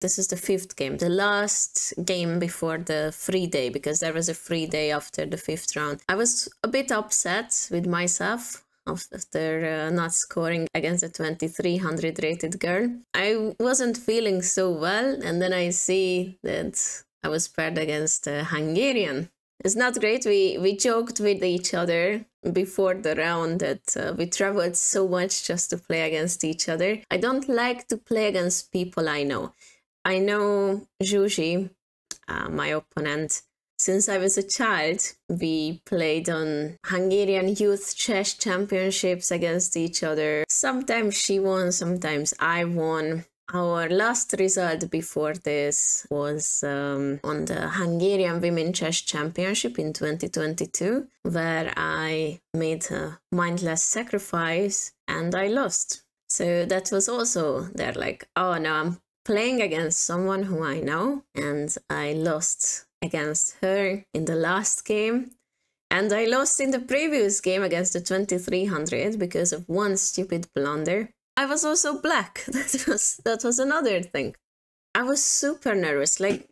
This is the 5th game, the last game before the free day, because there was a free day after the 5th round. I was a bit upset with myself after not scoring against a 2300 rated girl. I wasn't feeling so well, and then I see that I was paired against a Hungarian. It's not great. We joked with each other before the round that we traveled so much just to play against each other. I don't like to play against people I know. I know Zsuzsi, my opponent. Since I was a child, we played on Hungarian Youth Chess Championships against each other. Sometimes she won, sometimes I won. Our last result before this was on the Hungarian Women Chess Championship in 2022, where I made a mindless sacrifice and I lost. So that was also there, like, oh no, I'm playing against someone who I know, and I lost against her in the last game, and I lost in the previous game against the 2300 because of one stupid blunder. I was also black. That was another thing. I was super nervous. Like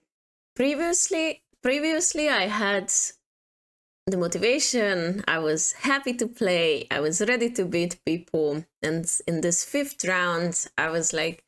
previously I had the motivation, I was happy to play, I was ready to beat people, and in this 5th round I was like,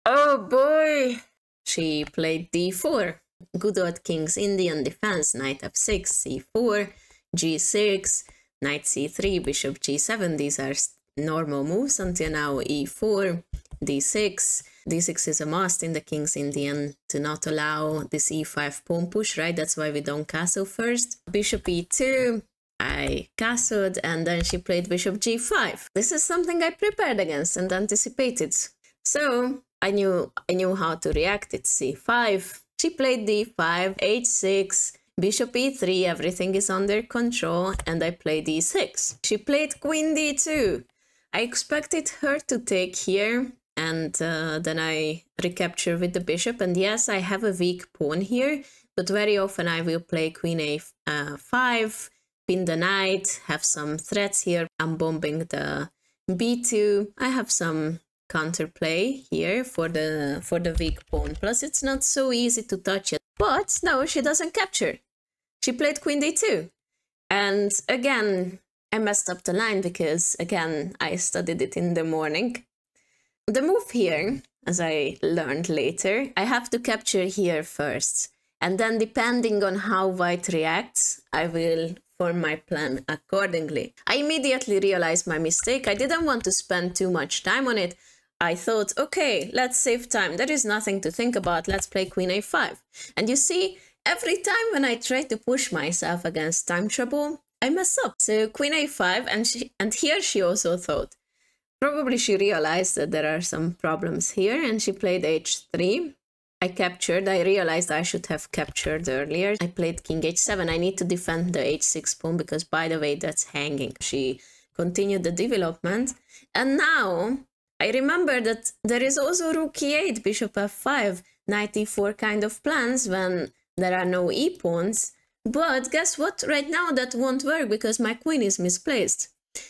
oh boy. She played d4. Good old King's Indian defense, knight f6, c4, g6, knight c3, bishop g7. These are normal moves until now. e4, d6. d6 is a must in the King's Indian to not allow this e5 pawn push, right? That's why we don't castle first. Bishop e2. I castled, and then she played bishop g5. This is something I prepared against and anticipated. So I knew how to react. It's c5. She played d5, h6, bishop e3, everything is under control, and I played e6. She played queen d2. I expected her to take here, and then I recapture with the bishop. And yes, I have a weak pawn here, but very often I will play queen a5, pin the knight, have some threats here. I'm bombing the b2. I have some counterplay here for the weak pawn. Plus, it's not so easy to touch it. But no, she doesn't capture. She played queen d2. And again, I messed up the line because, again, I studied it in the morning. The move here, as I learned later, I have to capture here first. And then depending on how white reacts, I will form my plan accordingly. I immediately realized my mistake. I didn't want to spend too much time on it. I thought, okay, let's save time. There is nothing to think about. Let's play queen a5. And you see, every time when I try to push myself against time trouble, I mess up. So queen a5, and here she also thought. Probably she realized that there are some problems here, and she played h3. I captured. I realized I should have captured earlier. I played king h7. I need to defend the h6 pawn because, by the way, that's hanging. She continued the development. And now I remember that there is also rook e8, bishop f5, knight e4 kind of plans when there are no e-pawns. But guess what? Right now that won't work because my queen is misplaced.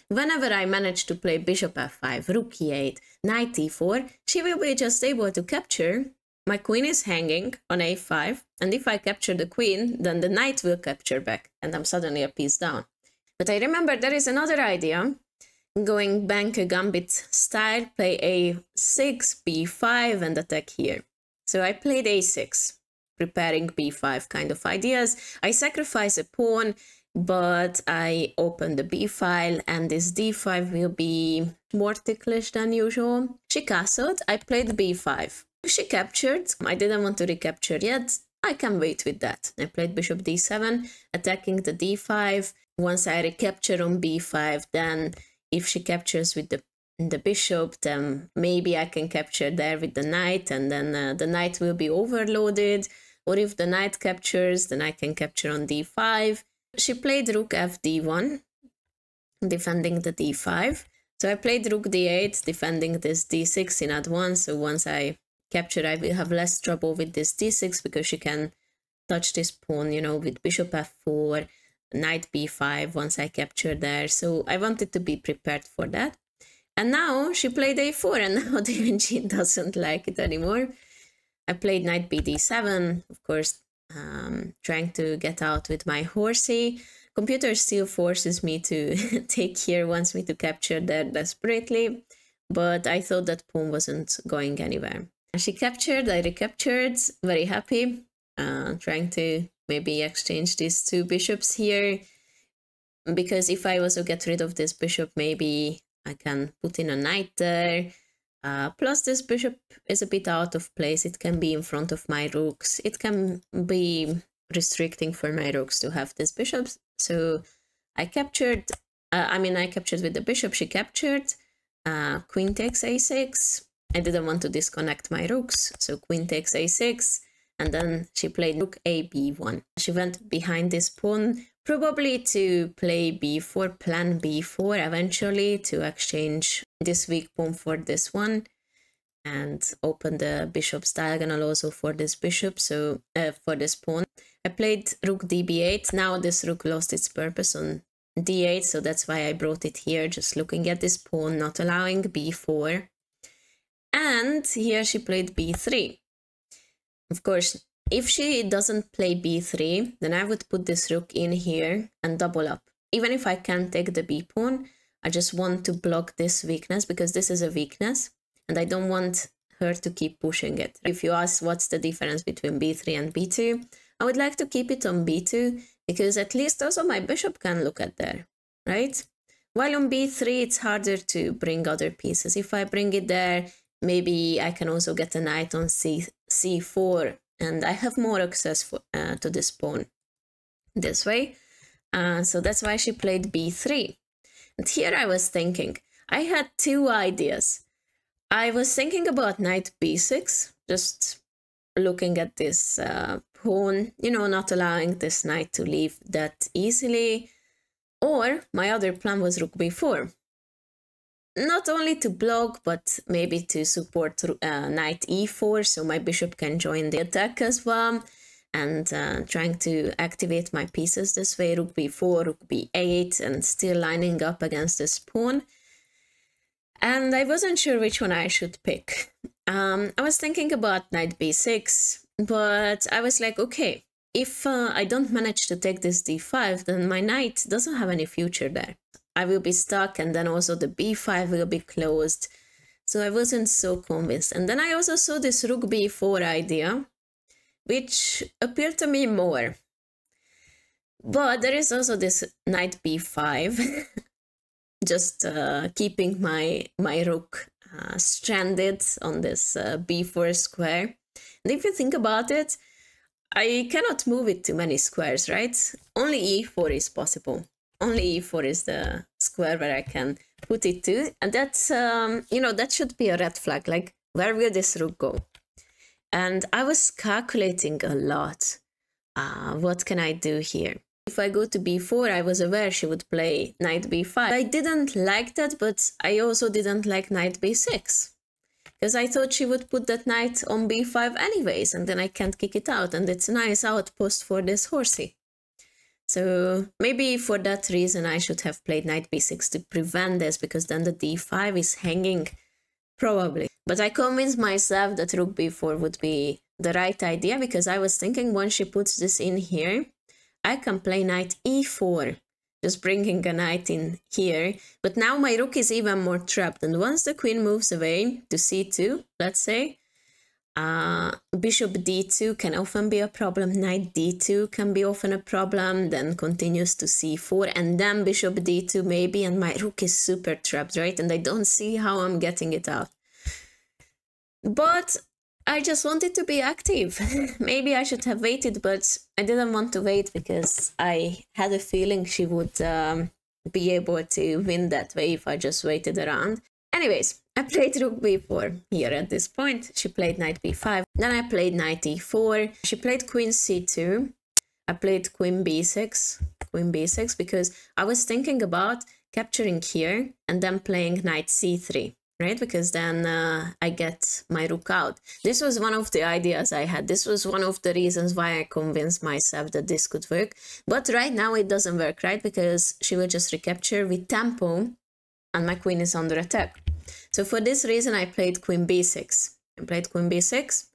Whenever I manage to play bishop f5, rook e8, knight e4, she will be just able to capture. My queen is hanging on a5, and if I capture the queen, then the knight will capture back, and I'm suddenly a piece down. But I remember there is another idea. Going bank a gambit style, play a6, b5, and attack here. So I played a6, preparing b5 kind of ideas. I sacrifice a pawn, but I open the b file, and this d5 will be more ticklish than usual. She castled, I played b5. She captured. I didn't want to recapture yet. I can wait with that. I played bishop d7, attacking the d5. Once I recapture on b5, then if she captures with the bishop, then maybe I can capture there with the knight, and then the knight will be overloaded. Or if the knight captures, then I can capture on d5. She played rook fd1, defending the d5. So I played rook d8, defending this d6 in advance. So once I capture, I will have less trouble with this d6 because she can touch this pawn, you know, with bishop f4, knight b5 once I capture there. So I wanted to be prepared for that. And now she played a4, and now the engine doesn't like it anymore. I played knight bd7, of course, trying to get out with my horsey. Computer still forces me to take here, wants me to capture there desperately, but I thought that pawn wasn't going anywhere. She captured, I recaptured, very happy, trying to maybe exchange these two bishops here, because if I also get rid of this bishop, maybe I can put in a knight there. Plus this bishop is a bit out of place. It can be in front of my rooks. It can be restricting for my rooks to have this bishop. So I captured, I captured with the bishop, she captured. Queen takes a6. I didn't want to disconnect my rooks, so queen takes a6. And then she played rook a b1. She went behind this pawn, probably to play b4, plan b4 eventually, to exchange this weak pawn for this one and open the bishop's diagonal also for this bishop, so for this pawn. I played rook db8. Now this rook lost its purpose on d8, so that's why I brought it here, just looking at this pawn, not allowing b4. And here she played b3. Of course, if she doesn't play b3, then I would put this rook in here and double up. Even if I can't take the b pawn, I just want to block this weakness, because this is a weakness and I don't want her to keep pushing it. If you ask what's the difference between b3 and b2, I would like to keep it on b2, because at least also my bishop can look at there, right? While on b3, it's harder to bring other pieces. If I bring it there, maybe I can also get a knight on c4, and I have more access to this pawn this way. So that's why she played b3. And here I was thinking, I had two ideas. I was thinking about knight b6, just looking at this pawn, you know, not allowing this knight to leave that easily. Or my other plan was rook b4. Not only to block, but maybe to support knight e4, so my bishop can join the attack as well, and trying to activate my pieces this way, rook b4, rook b8, and still lining up against this pawn. And I wasn't sure which one I should pick. I was thinking about knight b6, but I was like, okay, if I don't manage to take this d5, then my knight doesn't have any future there. I will be stuck, and then also the b5 will be closed. So I wasn't so convinced. And then I also saw this rook b4 idea, which appealed to me more. But there is also this knight b5, just keeping my rook stranded on this b4 square. And if you think about it, I cannot move it to many squares, right? Only e4 is possible. Only e4 is the square where I can put it to. And that's, you know, that should be a red flag. Like, where will this rook go? And I was calculating a lot. What can I do here? If I go to b4, I was aware she would play knight b5. I didn't like that, but I also didn't like knight b6. Because I thought she would put that knight on b5 anyways, and then I can't kick it out. And it's a nice outpost for this horsey. So maybe for that reason I should have played knight b6 to prevent this, because then the d5 is hanging, probably. But I convinced myself that rook b4 would be the right idea, because I was thinking once she puts this in here, I can play knight e4, just bringing a knight in here. But now my rook is even more trapped, and once the queen moves away to c2, let's say, bishop d2 can often be a problem, knight d2 can be often a problem, then continues to c4, and then bishop d2 maybe, and my rook is super trapped, right? And I don't see how I'm getting it out. But I just wanted to be active. Maybe I should have waited, but I didn't want to wait because I had a feeling she would be able to win that way if I just waited around. Anyways, I played rook b4 here at this point. She played knight b5. Then I played knight e4. She played queen c2. I played queen b6, because I was thinking about capturing here and then playing knight c3, right? Because then I get my rook out. This was one of the ideas I had. This was one of the reasons why I convinced myself that this could work. But right now it doesn't work, right? Because she will just recapture with tempo and my queen is under attack. So for this reason, I played queen b6. I played queen b6.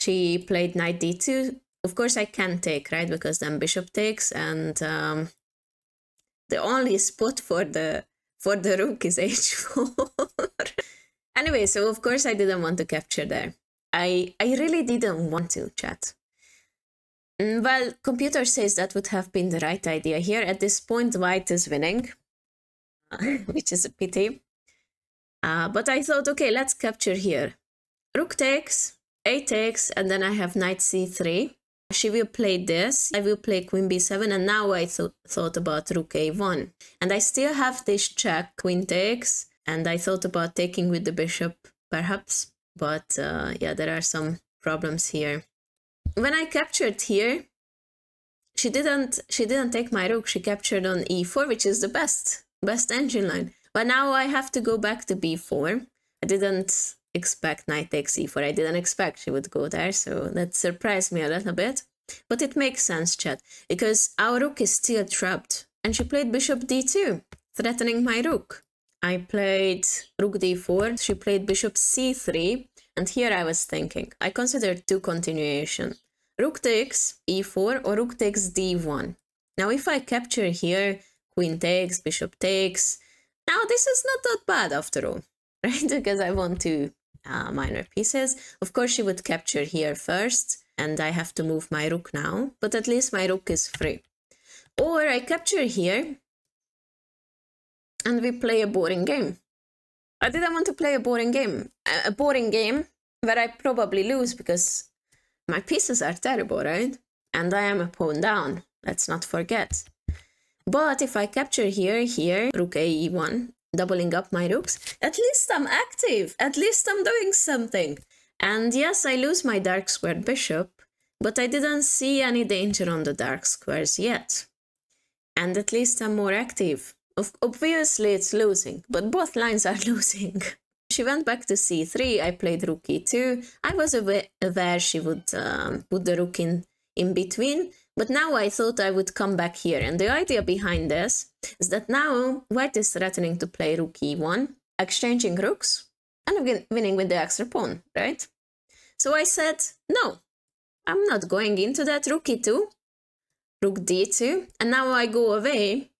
She played knight d2. Of course, I can't take, right? Because then bishop takes, and the only spot for the rook is h4. Anyway, so of course I didn't want to capture there. I really didn't want to, chat. Well, computer says that would have been the right idea here. At this point, white is winning, which is a pity. But I thought, okay, let's capture here. Rook takes, a takes, and then I have knight c3. She will play this, I will play queen b7, and now I thought about rook a1. And I still have this check, queen takes, and I thought about taking with the bishop, perhaps. But yeah, there are some problems here. When I captured here, she didn't take my rook, she captured on e4, which is the best engine line. But now I have to go back to b4. I didn't expect knight takes e4. I didn't expect she would go there, so that surprised me a little bit. But it makes sense, chat, because our rook is still trapped. And she played bishop d2, threatening my rook. I played rook d4, she played bishop c3, and here I was thinking, I considered two continuations. Rook takes e4 or rook takes d1. Now if I capture here, queen takes, bishop takes, now this is not that bad after all, right? Because I want two minor pieces. Of course she would capture here first, and I have to move my rook now, but at least my rook is free. Or I capture here, and we play a boring game. I didn't want to play a boring game where I probably lose because my pieces are terrible, right? And I am a pawn down, let's not forget. But if I capture here, rook e1, doubling up my rooks, at least I'm active, at least I'm doing something. And yes, I lose my dark squared bishop, but I didn't see any danger on the dark squares yet. And at least I'm more active. Obviously it's losing, but both lines are losing. She went back to c3, I played rook e2. I was aware she would put the rook in between, but now I thought I would come back here. And the idea behind this is that now white is threatening to play rook e1, exchanging rooks, and winning with the extra pawn, right? So I said, no, I'm not going into that. Rook e2, rook d2, and now I go away,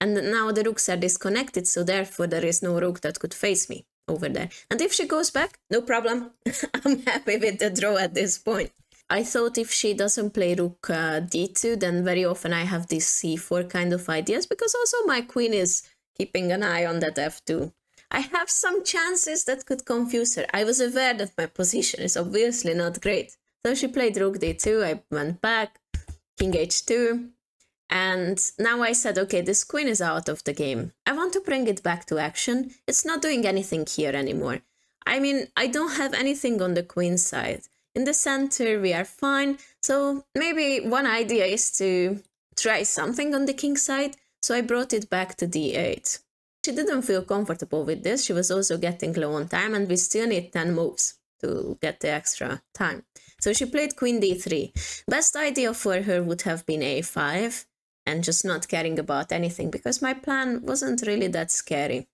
and now the rooks are disconnected, so therefore there is no rook that could face me over there. And if she goes back, no problem. I'm happy with the draw at this point. I thought if she doesn't play rook d2, then very often I have these c4 kind of ideas, because also my queen is keeping an eye on that f2. I have some chances that could confuse her. I was aware that my position is obviously not great. So she played rook d2, I went back, king h2, and now I said, okay, this queen is out of the game. I want to bring it back to action. It's not doing anything here anymore. I mean, I don't have anything on the queen side. In the center, we are fine. So maybe one idea is to try something on the king side. So I brought it back to d8. She didn't feel comfortable with this. She was also getting low on time, and we still need 10 moves to get the extra time. So she played queen d3. Best idea for her would have been a5 and just not caring about anything, because my plan wasn't really that scary,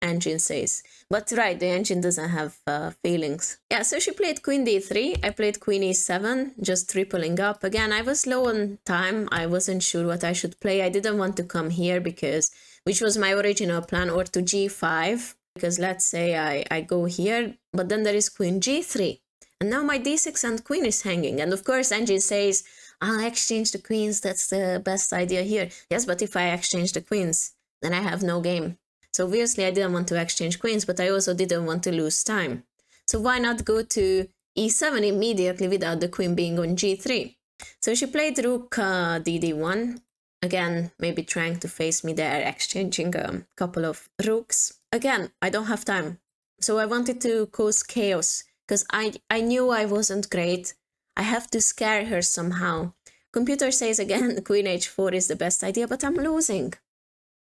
engine says. But right, the engine doesn't have feelings. Yeah, so she played queen d3, I played queen e7, just tripling up. Again, I was low on time, I wasn't sure what I should play. I didn't want to come here, because, which was my original plan, or to g5, because let's say I go here, but then there is queen g3. And now my d6 and queen is hanging. And of course, engine says, I'll exchange the queens, that's the best idea here. Yes, but if I exchange the queens, then I have no game. So obviously I didn't want to exchange queens, but I also didn't want to lose time. So why not go to e7 immediately without the queen being on g3? So she played rook dd1. Again, maybe trying to face me there, exchanging a couple of rooks. Again, I don't have time. So I wanted to cause chaos, because I knew I wasn't great. I have to scare her somehow. Computer says again, queen h4 is the best idea, but I'm losing.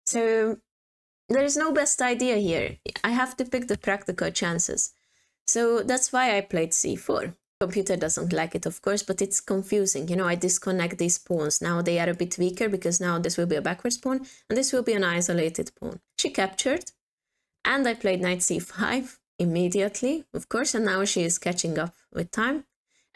So there is no best idea here. I have to pick the practical chances. So that's why I played c4. Computer doesn't like it, of course, but it's confusing. You know, I disconnect these pawns. Now they are a bit weaker, because now this will be a backwards pawn, and this will be an isolated pawn. She captured, and I played knight c5 immediately, of course, and now she is catching up with time.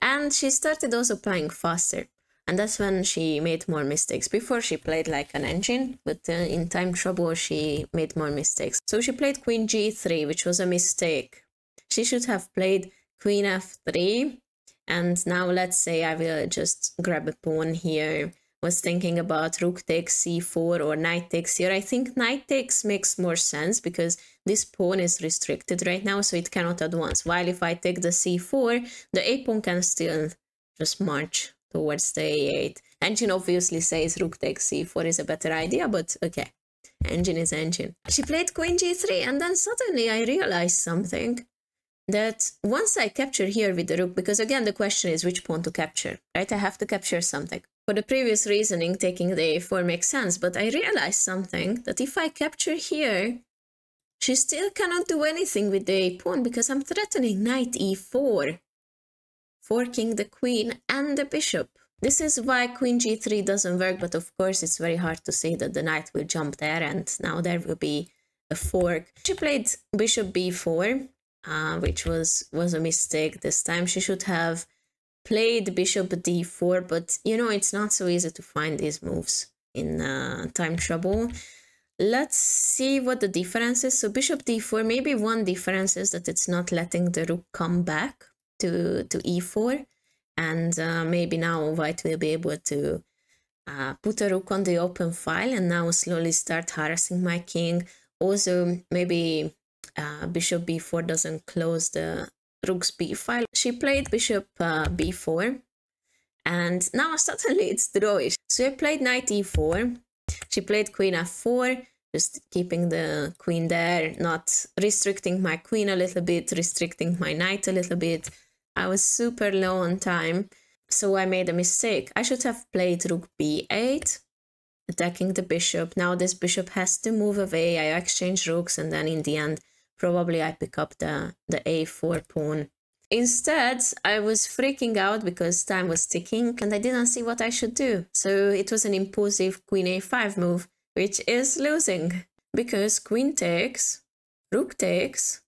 And she started also playing faster. And that's when she made more mistakes. Before she played like an engine, but in time trouble she made more mistakes. So she played queen g3, which was a mistake. She should have played queen f3. And now let's say I will just grab a pawn here. Was thinking about rook takes c4 or knight takes here. I think knight takes makes more sense because this pawn is restricted right now, so it cannot advance. While if I take the c4, the a pawn can still just march towards the a8. Engine obviously says rook takes c4 is a better idea, but okay. Engine is engine. She played queen g3, and then suddenly I realized something. That once I capture here with the rook, because again the question is which pawn to capture, right? I have to capture something. For the previous reasoning, taking the a4 makes sense, but I realized something, that if I capture here, she still cannot do anything with the a pawn because I'm threatening knight e4, forking the queen and the bishop. This is why queen g3 doesn't work, but of course it's very hard to say that the knight will jump there and now there will be a fork. She played bishop b4. Which was a mistake this time. She should have played bishop d4, but you know, it's not so easy to find these moves in time trouble. Let's see what the difference is. So bishop d4, maybe one difference is that it's not letting the rook come back to e4, and maybe now white will be able to put a rook on the open file and now slowly start harassing my king. Also, maybe bishop b4 doesn't close the rook's b file. She played bishop b4, and now suddenly it's drawish. So I played knight e4. She played queen f4, just keeping the queen there, not restricting my queen a little bit, restricting my knight a little bit. I was super low on time, so I made a mistake. I should have played rook b8, attacking the bishop. Now this bishop has to move away. I exchange rooks, and then in the end, probably I pick up the a4 pawn. Instead, I was freaking out because time was ticking and I didn't see what I should do. So it was an impulsive queen a5 move, which is losing because queen takes, rook takes,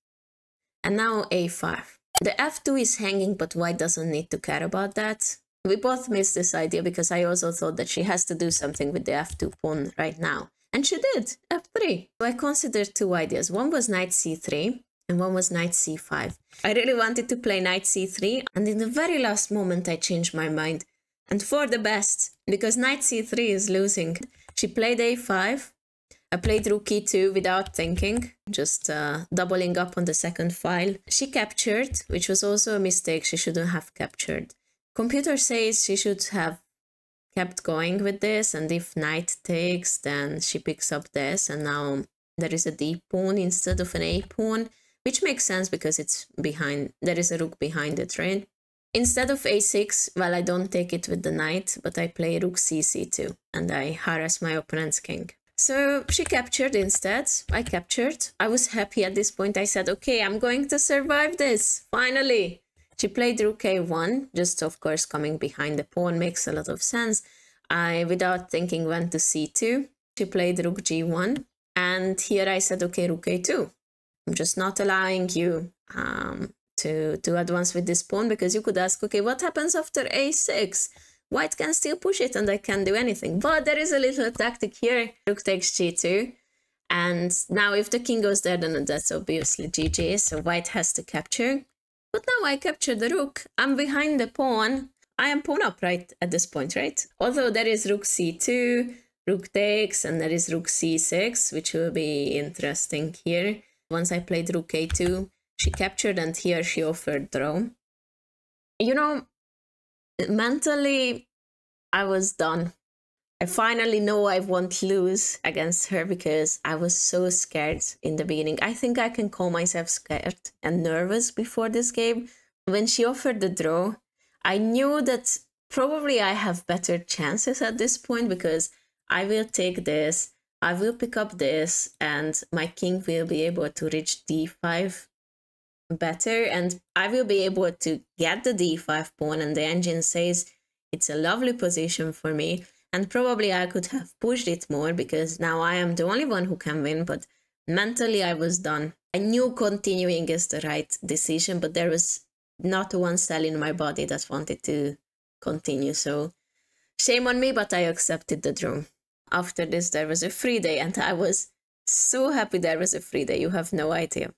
and now a5. The f2 is hanging, but white doesn't need to care about that. We both missed this idea because I also thought that she has to do something with the f2 pawn right now. And she did, f3. So I considered two ideas. One was knight c3 and one was knight c5. I really wanted to play knight c3, and in the very last moment I changed my mind. And for the best, because knight c3 is losing. She played a5. I played rook e2 without thinking, just doubling up on the second file. She captured, which was also a mistake. She shouldn't have captured. Computer says she should have kept going with this, and if knight takes, then she picks up this, and now there is a d pawn instead of an a pawn, which makes sense because it's behind, there is a rook behind it, right? Instead of a6, well, I don't take it with the knight, but I play rook c2, and I harass my opponent's king. So she captured instead. I captured. I was happy at this point. I said, okay, I'm going to survive this, finally. She played rook a1, just of course coming behind the pawn makes a lot of sense. I, without thinking, went to c2. She played rook g1, and here I said, okay, rook a2. I'm just not allowing you to advance with this pawn, because you could ask, okay, what happens after a6? White can still push it and I can't do anything. But there is a little tactic here. Rook takes g2. And now if the king goes there, then that's obviously GG, so white has to capture. But now I captured the rook. I'm behind the pawn. I am pawn up right at this point, right? Although there is rook c2, rook takes, and there is rook c6, which will be interesting here. Once I played rook a2, she captured, and here she offered draw. You know, mentally, I was done. I finally know I won't lose against her because I was so scared in the beginning. I think I can call myself scared and nervous before this game. When she offered the draw, I knew that probably I have better chances at this point because I will take this, I will pick up this, and my king will be able to reach d5 better, and I will be able to get the d5 pawn, and the engine says it's a lovely position for me. And probably I could have pushed it more because now I am the only one who can win, but mentally I was done. I knew continuing is the right decision, but there was not one cell in my body that wanted to continue. So shame on me, but I accepted the draw. After this, there was a free day, and I was so happy there was a free day. You have no idea.